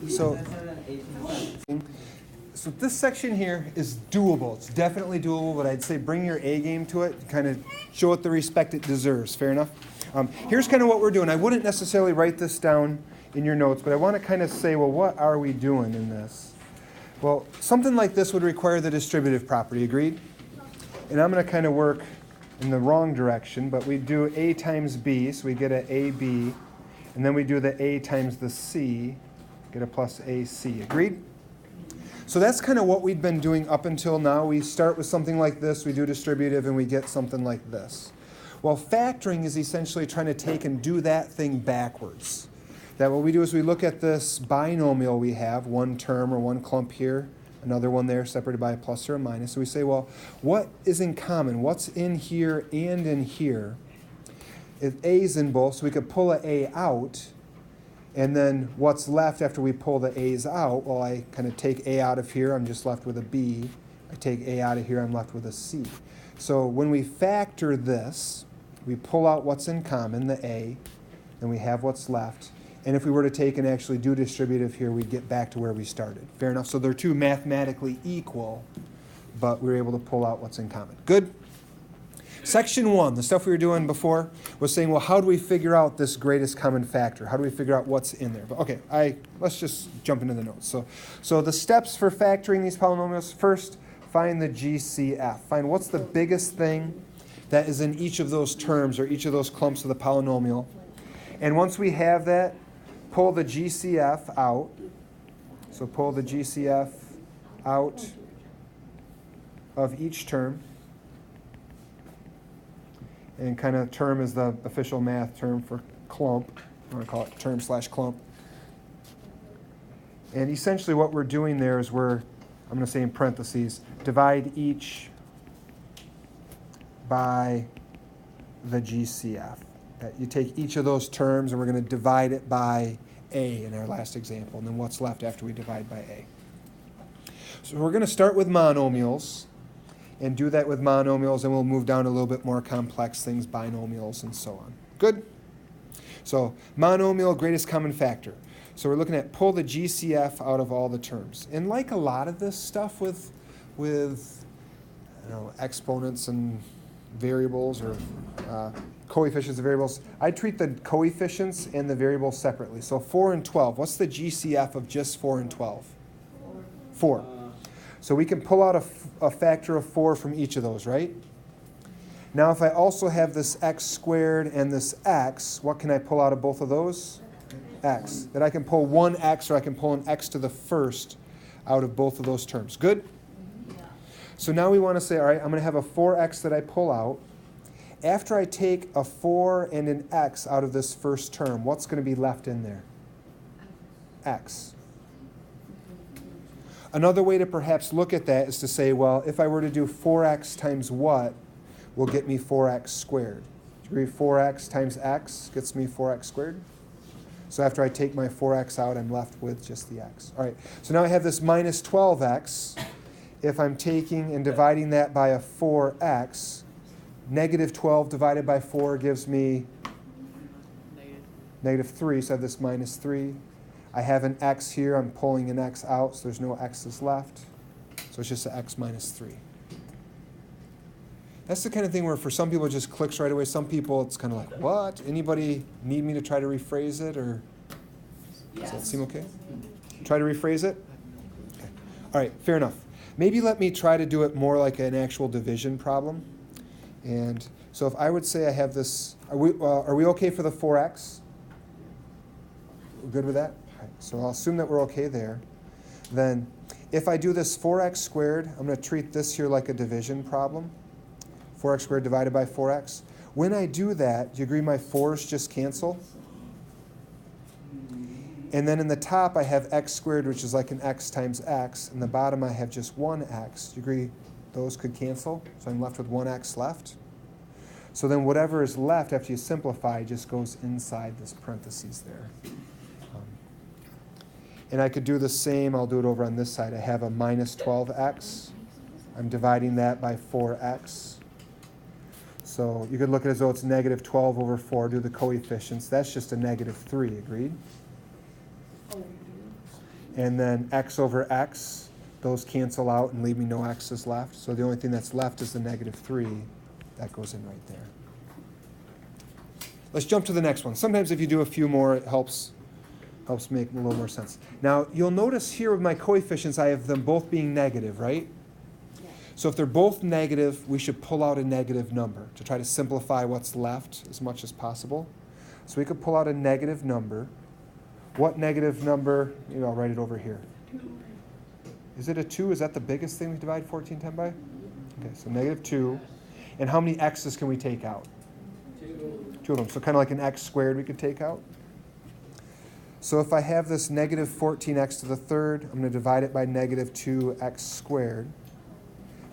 So this section here is doable. It's definitely doable, but I'd say bring your A game to it, kind of show it the respect it deserves. Fair enough? Here's kind of what we're doing. I wouldn't necessarily write this down in your notes, but I want to kind of say, well, what are we doing in this? Well, something like this would require the distributive property, agreed? And I'm going to kind of work in the wrong direction, but we do A times B, so we get an AB, and then we do the A times the C, get a plus AC, agreed? So that's kind of what we've been doing up until now. We start with something like this, we do distributive, and we get something like this. Well, factoring is essentially trying to take and do that thing backwards. That what we do is we look at this binomial we have, one term or one clump here, another one there separated by a plus or a minus. So we say, well, what is in common? What's in here and in here? If A is in both, so we could pull an A out. And then what's left after we pull the A's out? Well, I kind of take A out of here, I'm just left with a B. I take A out of here, I'm left with a C. So when we factor this, we pull out what's in common, the A, and we have what's left. And if we were to take and actually do distributive here, we'd get back to where we started. Fair enough? So they're two mathematically equal, but we were able to pull out what's in common. Good? Section 1, the stuff we were doing before, was saying, well, how do we figure out this greatest common factor? How do we figure out what's in there? But okay, let's just jump into the notes. So the steps for factoring these polynomials, first, find the GCF. Find what's the biggest thing that is in each of those terms or each of those clumps of the polynomial. And once we have that, pull the GCF out. So pull the GCF out of each term. And kind of term is the official math term for clump. I want to call it term/clump. And essentially what we're doing there is I'm going to say in parentheses, divide each by the GCF. You take each of those terms and we're going to divide it by A in our last example. And then what's left after we divide by A. So we're going to start with monomials. And do that with monomials, and we'll move down to a little bit more complex things, binomials, and so on. Good? So monomial, greatest common factor. So we're looking at pull the GCF out of all the terms. And like a lot of this stuff with exponents and variables or coefficients of variables, I treat the coefficients and the variables separately. So 4 and 12. What's the GCF of just 4 and 12? 4. So we can pull out a factor of 4 from each of those, right? Now if I also have this x squared and this x, what can I pull out of both of those? X. That I can pull one x or I can pull an x to the first out of both of those terms. Good? So now we want to say, all right, I'm going to have a 4x that I pull out. After I take a 4 and an x out of this first term, what's going to be left in there? X. Another way to perhaps look at that is to say, well, if I were to do 4x times what will get me 4x squared? Do you agree 4x times x gets me 4x squared? So after I take my 4x out, I'm left with just the x. All right, so now I have this minus 12x. If I'm taking and dividing that by a 4x, negative 12 divided by 4 gives me negative 3, so I have this minus 3. I have an x here, I'm pulling an x out, so there's no x's left. So it's just an x minus 3. That's the kind of thing where for some people it just clicks right away. Some people it's kind of like, what? Anybody need me to try to rephrase it? Or does that seem okay? Try to rephrase it? Okay. All right, fair enough. Maybe let me try to do it more like an actual division problem. And so if I would say I have this, are we okay for the 4x? We're good with that? So I'll assume that we're okay there. Then if I do this 4x squared, I'm going to treat this here like a division problem. 4x squared divided by 4x. When I do that, do you agree my 4's just cancel? And then in the top I have x squared, which is like an x times x. In the bottom I have just 1x. Do you agree those could cancel? So I'm left with 1x left. So then whatever is left after you simplify just goes inside this parentheses there. And I could do the same, I'll do it over on this side. I have a minus 12x. I'm dividing that by 4x. So you could look at it as though it's negative 12 over 4, do the coefficients. That's just a negative 3, agreed? And then x over x, those cancel out and leave me no x's left. So the only thing that's left is the negative 3. That goes in right there. Let's jump to the next one. Sometimes if you do a few more, it helps make a little more sense. Now, you'll notice here with my coefficients, I have them both being negative, right? Yeah. So if they're both negative, we should pull out a negative number to try to simplify what's left as much as possible. So we could pull out a negative number. What negative number? Maybe I'll write it over here. Is it a 2? Is that the biggest thing we divide 1410 by? Okay, so negative 2. And how many x's can we take out? 2 of them. So kind of like an x squared we could take out. So if I have this negative 14x to the third, I'm going to divide it by negative 2x squared.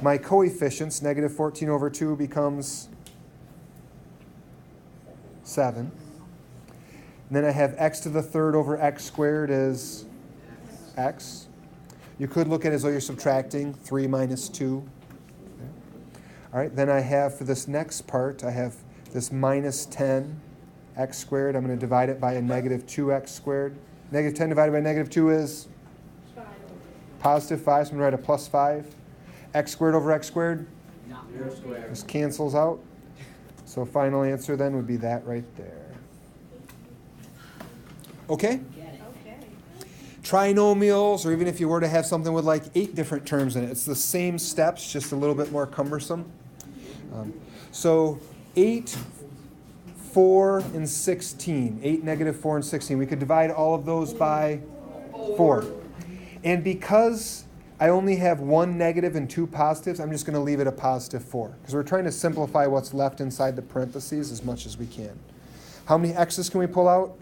My coefficients, negative 14 over 2 becomes 7. And then I have x to the third over x squared is x. You could look at it as though you're subtracting 3 minus 2. Okay. All right, then I have for this next part, I have this minus 10 x squared. I'm going to divide it by a negative 2x squared. Negative 10 divided by negative 2 is? 5. Positive 5, so I'm going to write a plus 5. X squared over x squared? This cancels out. So final answer then would be that right there. Okay? Okay. Trinomials, or even if you were to have something with like 8 different terms in it, it's the same steps, just a little bit more cumbersome. So 8, 4, and 16. 8, negative 4, and 16. We could divide all of those by 4. And because I only have 1 negative and 2 positives, I'm just going to leave it a positive 4. Because we're trying to simplify what's left inside the parentheses as much as we can. How many x's can we pull out?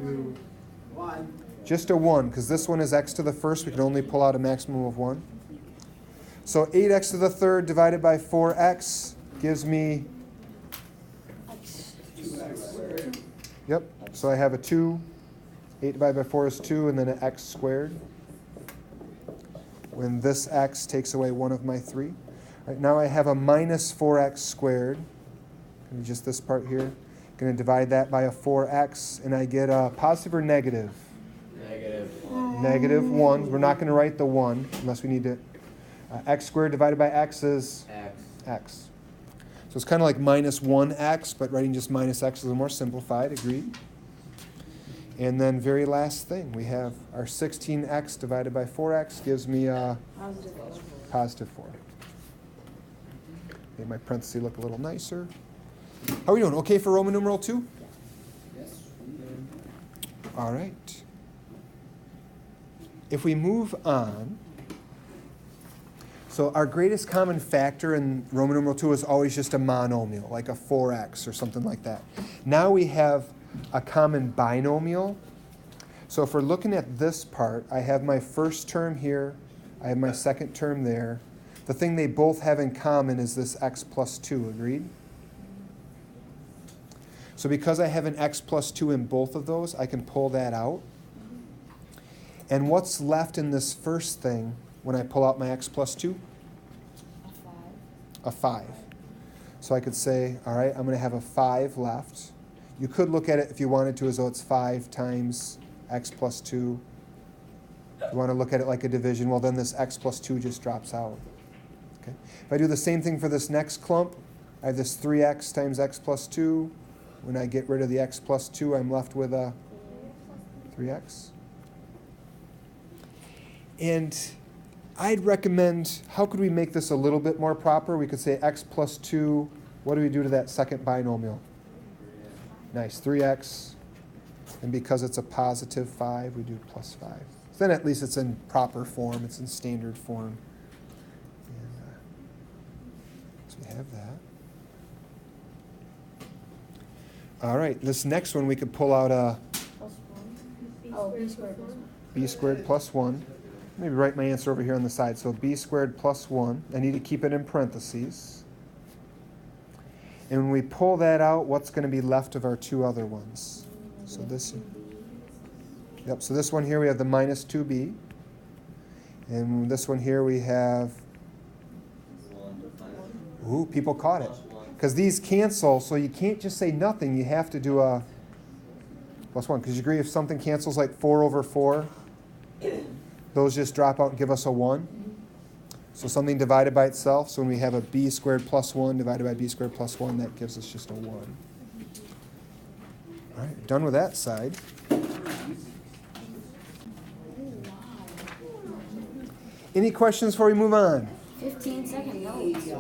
2. 1. Just a 1, because this one is x to the first. We can only pull out a maximum of 1. So 8x to the third divided by 4x gives me... Yep, so I have a 2. 8 divided by 4 is 2, and then an x squared. When this x takes away one of my 3. Right, now I have a minus 4x squared. Gonna be just this part here. Going to divide that by a 4x, and I get a positive or negative? Negative. Negative 1. We're not going to write the 1 unless we need to. X squared divided by x is? X. X. So it's kind of like minus 1x, but writing just minus x is a little more simplified, agreed? And then very last thing, we have our 16x divided by 4x gives me a positive 4. Made my parentheses look a little nicer. How are we doing? Okay for Roman numeral 2? Yes. All right. If we move on, so our greatest common factor in Roman numeral 2 is always just a monomial, like a 4x or something like that. Now we have a common binomial. So if we're looking at this part, I have my first term here, I have my second term there. The thing they both have in common is this x plus 2, agreed? So because I have an x plus 2 in both of those, I can pull that out. And what's left in this first thing when I pull out my x plus 2? A 5. So I could say, all right, I'm going to have a 5 left. You could look at it if you wanted to as though it's 5 times x plus 2. If you want to look at it like a division, well then this x plus 2 just drops out. Okay. If I do the same thing for this next clump, I have this 3x times x plus 2. When I get rid of the x plus 2, I'm left with a 3x. And I'd recommend, how could we make this a little bit more proper? We could say x plus 2. What do we do to that second binomial? Nice, 3x. And because it's a positive 5, we do plus 5. So then at least it's in proper form. It's in standard form. And, so we have that. All right, this next one we could pull out a b squared plus 1. Maybe write my answer over here on the side. So b squared plus 1. I need to keep it in parentheses. And when we pull that out, what's going to be left of our 2 other ones? So this, yep. So this one here we have the minus 2b. And this one here we have, ooh, people caught it. Because these cancel, so you can't just say nothing. You have to do a plus 1. Because you agree if something cancels like 4 over 4, those just drop out and give us a 1. So something divided by itself. So when we have a b squared plus 1 divided by b squared plus 1, that gives us just a 1. All right, done with that side. Any questions before we move on? 15-second notes.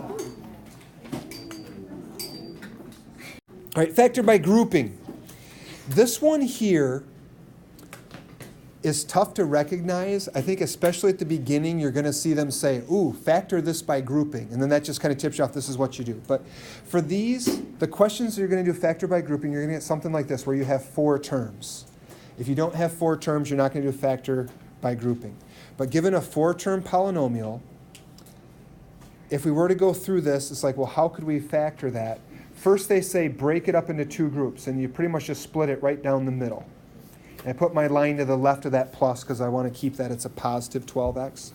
All right, factor by grouping. This one here is tough to recognize. I think especially at the beginning, you're going to see them say, ooh, factor this by grouping. And then that just kind of tips you off, this is what you do. But for these, the questions that you're going to do factor by grouping, you're going to get something like this, where you have 4 terms. If you don't have 4 terms, you're not going to do factor by grouping. But given a 4-term polynomial, if we were to go through this, it's like, well, how could we factor that? First, they say break it up into 2 groups, and you pretty much just split it right down the middle. And I put my line to the left of that plus because I want to keep that. It's a positive 12x.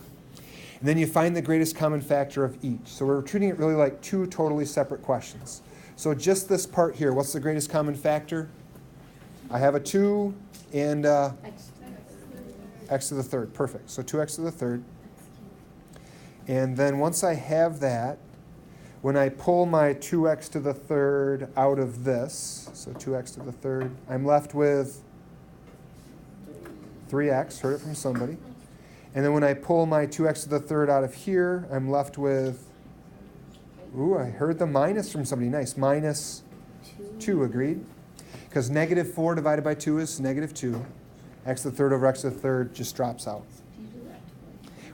And then you find the greatest common factor of each. So we're treating it really like 2 totally separate questions. So just this part here, what's the greatest common factor? I have a 2 and x to the third. Perfect. So 2x to the third. And then once I have that, when I pull my 2x to the third out of this, so 2x to the third, I'm left with 3x, heard it from somebody. And then when I pull my 2x to the third out of here, I'm left with, ooh, I heard the minus from somebody. Nice, minus 2, agreed? Because negative 4 divided by 2 is negative 2. X to the third over x to the third just drops out.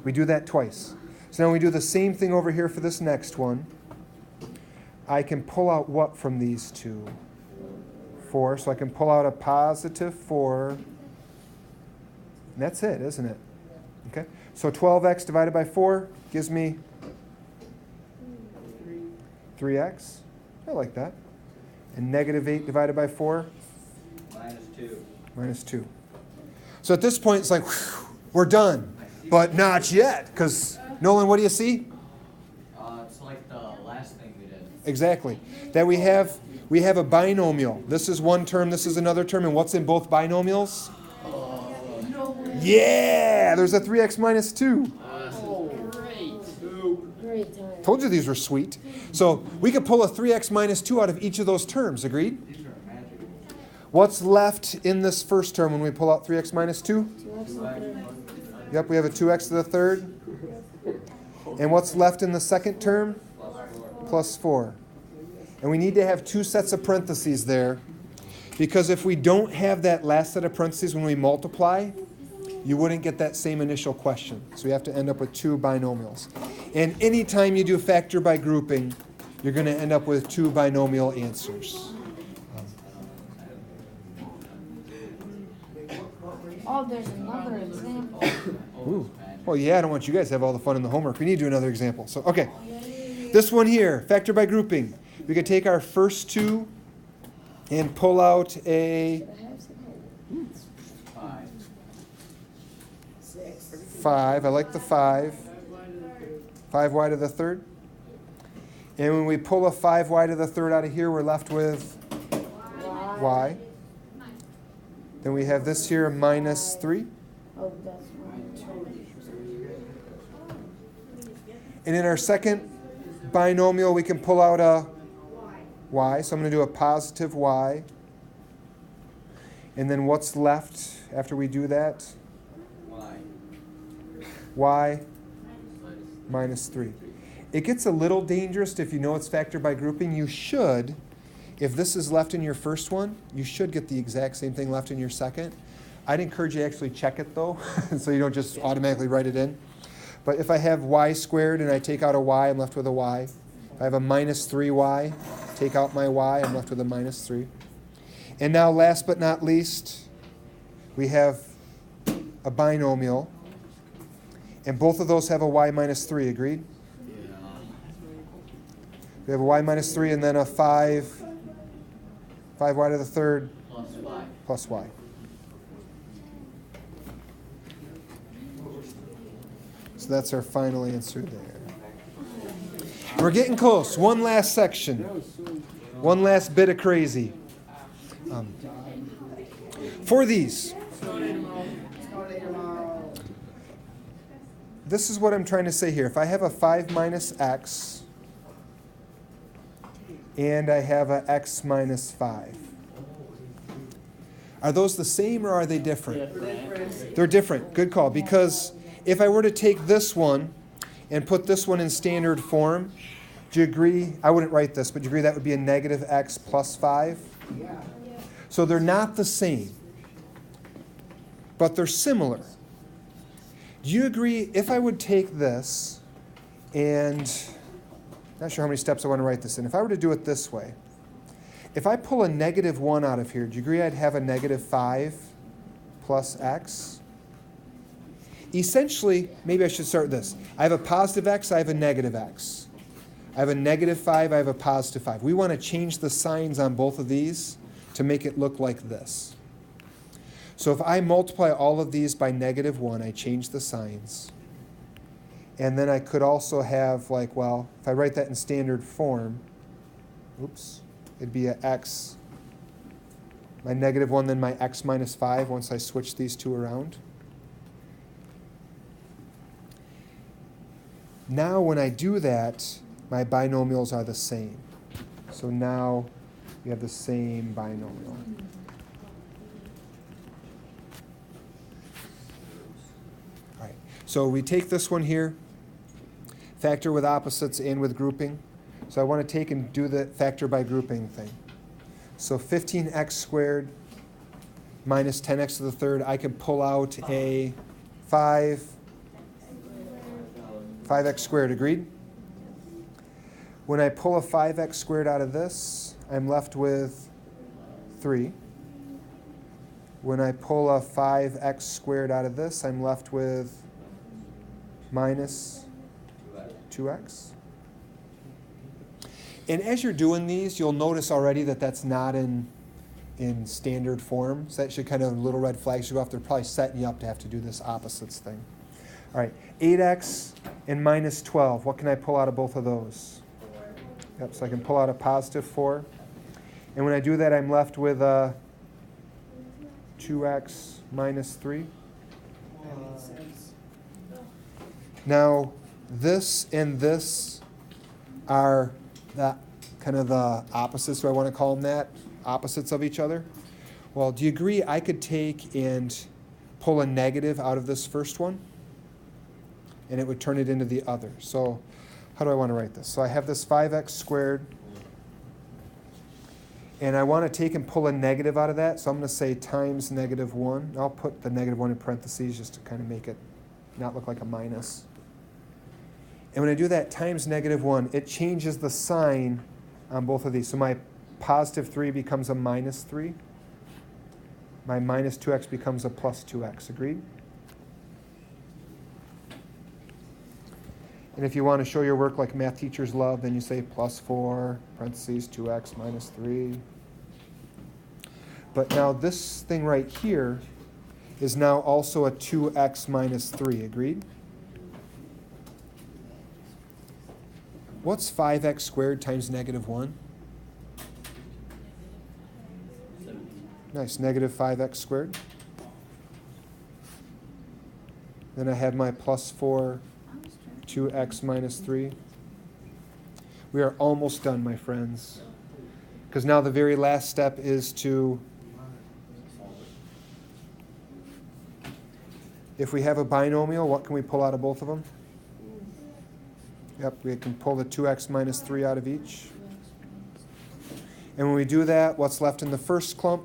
We do that twice. So now we do the same thing over here for this next one. I can pull out what from these two? 4. So I can pull out a positive 4. And that's it, isn't it? Okay. So 12x divided by 4 gives me 3x. I like that. And negative 8 divided by 4? Minus 2. Minus 2. So at this point, it's like, whew, we're done. But not yet. Because, Nolan, what do you see? It's like the last thing we did. Exactly. That we have a binomial. This is one term, this is another term. And what's in both binomials? Yeah! There's a 3x minus 2. Great time. Told you these were sweet. So we could pull a 3x minus 2 out of each of those terms. Agreed? These are magical. What's left in this first term when we pull out 3x minus 2? 2x. Yep, we have a 2x to the third. And what's left in the second term? Plus 4. And we need to have 2 sets of parentheses there, because if we don't have that last set of parentheses when we multiply, you wouldn't get that same initial question. So we have to end up with 2 binomials. And anytime you do factor by grouping, you're going to end up with 2 binomial answers. Oh, there's another example. Ooh. Well, yeah, I don't want you guys to have all the fun in the homework. We need to do another example. So, okay. This one here, factor by grouping. We could take our first 2 and pull out a 5. I like the 5. 5y to the third. And when we pull a 5y to the third out of here, we're left with y. Then we have this here, minus 3. Oh, that's one. And in our second binomial, we can pull out a y. So I'm going to do a positive y. And then what's left after we do that? Y minus 3. It gets a little dangerous if you know it's factored by grouping. You should, if this is left in your first one, you should get the exact same thing left in your second. I'd encourage you to actually check it though, so you don't just automatically write it in. But if I have y squared and I take out a y, I'm left with a y. If I have a minus 3y, take out my y, I'm left with a minus 3. And now last but not least, we have a binomial. And both of those have a y minus 3, agreed? Yeah. We have a y minus 3 and then a 5y to the third plus y. So that's our final answer there. We're getting close. One last section. One last bit of crazy. For these, this is what I'm trying to say here. If I have a 5 minus x and I have a x minus 5, are those the same or are they different? They're different. Good call. Because if I were to take this one and put this one in standard form, do you agree? I wouldn't write this, but do you agree that would be a negative x plus 5? So they're not the same, but they're similar. Do you agree if I would take this and, not sure how many steps I want to write this in. If I were to do it this way, if I pull a negative 1 out of here, do you agree I'd have a negative 5 plus x? Essentially, maybe I should start this. I have a positive x, I have a negative x. I have a negative 5, I have a positive 5. We want to change the signs on both of these to make it look like this. So if I multiply all of these by negative 1, I change the signs. And then I could also have, like, well, if I write that in standard form, oops, it'd be a x, my negative 1, then my x minus 5 once I switch these two around. Now when I do that, my binomials are the same. So now we have the same binomial. All right. So we take this one here, factor with opposites and with grouping. So I want to take and do the factor by grouping thing. So 15x squared minus 10x to the third, I could pull out a 5x squared, agreed? When I pull a 5x squared out of this, I'm left with 3. When I pull a 5x squared out of this, I'm left with minus 2x. And as you're doing these, you'll notice already that that's not in standard form. So that should kind of, little red flags should go off. They're probably setting you up to have to do this opposites thing. All right, 8x and minus 12. What can I pull out of both of those? 4. Yep, so I can pull out a positive 4. And when I do that, I'm left with 2x minus 3. Now, this and this are the kind of the opposites. Do I want to call them that? Opposites of each other? Well, do you agree I could take and pull a negative out of this first one? And it would turn it into the other. So how do I want to write this? So I have this 5x squared. And I want to take and pull a negative out of that. So I'm going to say times negative 1. I'll put the negative 1 in parentheses just to kind of make it not look like a minus. And when I do that times negative 1, it changes the sign on both of these. So my positive 3 becomes a minus 3. My minus 2x becomes a plus 2x. Agreed? And if you want to show your work like math teachers love, then you say plus 4, parentheses, 2x minus 3. But now this thing right here is now also a 2x minus 3. Agreed? What's 5x squared times negative 1? Nice, negative 5x squared. Then I have my plus 4, 2x minus 3. We are almost done, my friends. Because now the very last step is to, if we have a binomial, what can we pull out of both of them? Yep, we can pull the 2x minus 3 out of each. And when we do that, what's left in the first clump?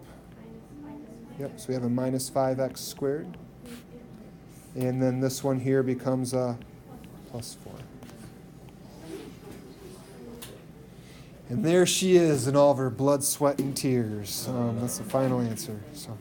Yep, so we have a minus 5x squared. And then this one here becomes a plus 4. And there she is in all of her blood, sweat, and tears. That's the final answer. So.